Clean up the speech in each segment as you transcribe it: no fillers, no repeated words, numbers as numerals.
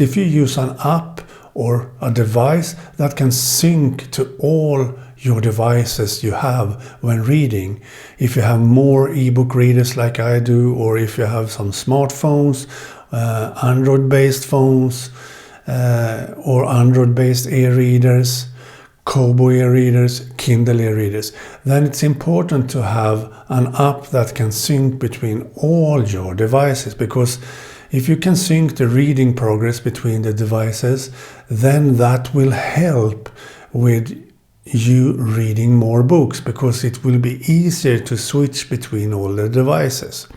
if you use an app or a device that can sync to all your devices you have when reading, if you have more ebook readers like I do, or if you have some smartphones, Android-based phones, or Android-based e-readers, Kobo e-readers, Kindle e-readers, then it's important to have an app that can sync between all your devices, because if you can sync the reading progress between the devices, then that will help with you reading more books, because it will be easier to switch between all the devices.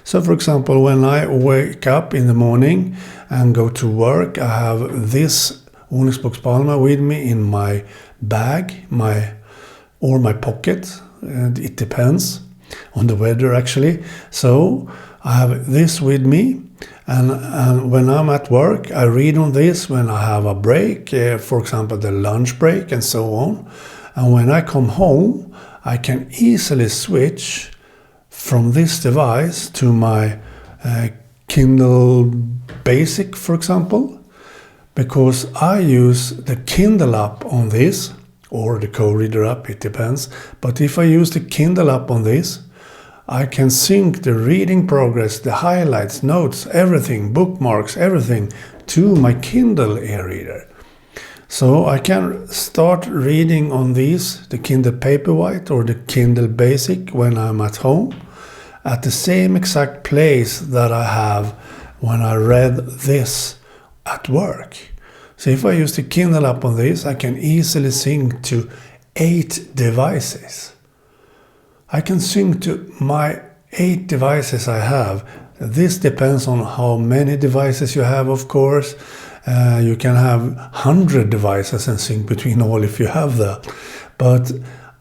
So for example, when I wake up in the morning and go to work, I have this Onyxbox Palma with me in my bag, or my pocket, and it depends on the weather actually. So I have this with me, and when I'm at work I read on this. When I have a break, for example the lunch break and so on, and when I come home I can easily switch from this device to my Kindle Basic, for example, because I use the Kindle app on this, or the co-reader app, it depends. But if I use the Kindle app on this, I can sync the reading progress, the highlights, notes, everything, bookmarks, everything to my Kindle e-reader. So I can start reading on these, the Kindle Paperwhite or the Kindle Basic, when I'm at home, at the same exact place that I have when I read this at work. So if I use the Kindle app on this, I can easily sync to 8 devices. I can sync to my 8 devices I have. This depends on how many devices you have, of course. You can have 100 devices and sync between all if you have that. But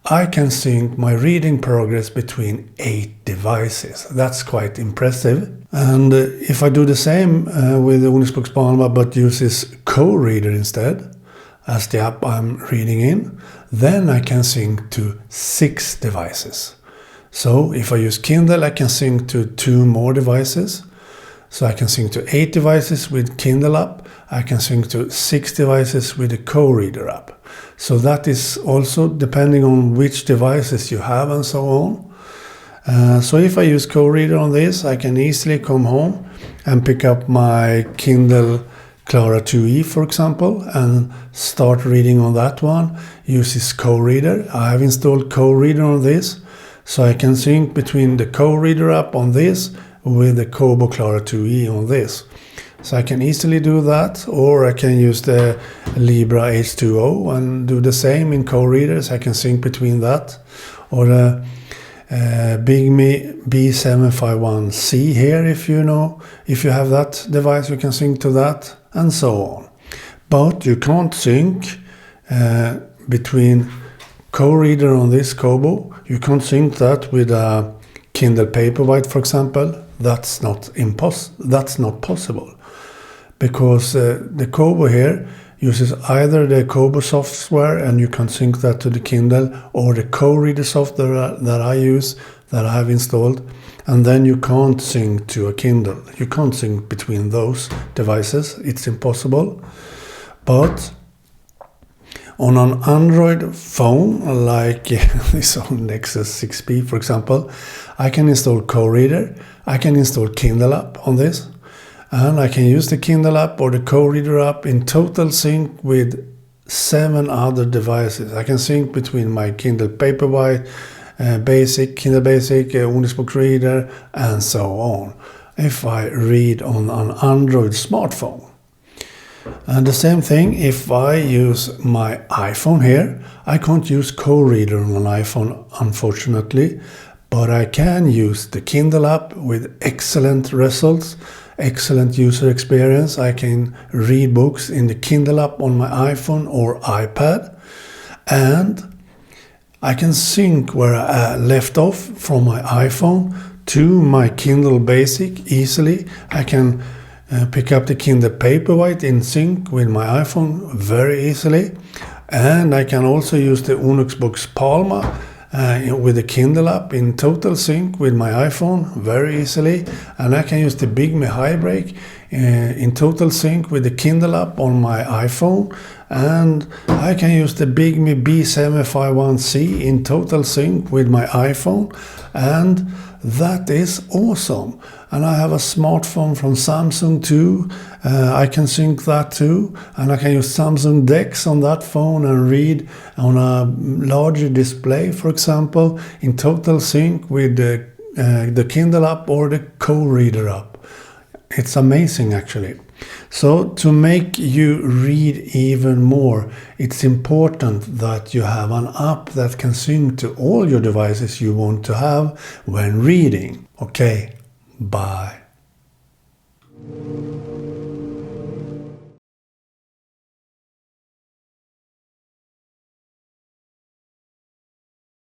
I can sync my reading progress between 8 devices. That's quite impressive. And if I do the same with the Onyxbox Palma but uses co-reader instead as the app I'm reading in, then I can sync to 6 devices. So if I use Kindle, I can sync to 2 more devices. So I can sync to 8 devices with Kindle app. I can sync to 6 devices with the co-reader app. So that is also depending on which devices you have and so on. So if I use co-reader on this, I can easily come home and pick up my Kindle Clara 2e, for example, and start reading on that one. Uses co-reader. I have installed co-reader on this, so I can sync between the co-reader app on this with the Kobo Clara 2e on this. So I can easily do that, or I can use the Libra H2O and do the same in co-readers. I can sync between that, or the Bigme B751C here, if you have that device, you can sync to that, and so on. But you can't sync between co-reader on this Kobo. You can't sync that with a Kindle Paperwhite, for example. That's not possible, because the Kobo here uses either the Kobo software, and you can sync that to the Kindle, or the co-reader software that I use, that I have installed, and then you can't sync to a Kindle. You can't sync between those devices. It's impossible. But on an Android phone, like this on Nexus 6P, for example, I can install co-reader. I can install Kindle app on this, and I can use the Kindle app or the co-reader app in total sync with 7 other devices. I can sync between my Kindle Paperwhite, Kindle Basic, Onyxbox Reader, and so on, if I read on an Android smartphone. And the same thing if I use my iPhone here. I can't use co-reader on an iPhone, unfortunately, but I can use the Kindle app with excellent results, excellent user experience. I can read books in the Kindle app on my iPhone or iPad, and I can sync where I left off from my iPhone to my Kindle Basic easily. I can pick up the Kindle Paperwhite in sync with my iPhone very easily, and I can also use the Onyxbox Palma with the Kindle app in total sync with my iPhone very easily, and I can use the Bigme Highbreak in total sync with the Kindle app on my iPhone, and I can use the Bigme B751C in total sync with my iPhone, and that is awesome. And I have a smartphone from Samsung too. I can sync that too, and I can use Samsung DeX on that phone and read on a larger display, for example, in total sync with the Kindle app or the co-reader app. It's amazing, actually. So to make you read even more, it's important that you have an app that can sync to all your devices you want to have when reading. Okay, bye.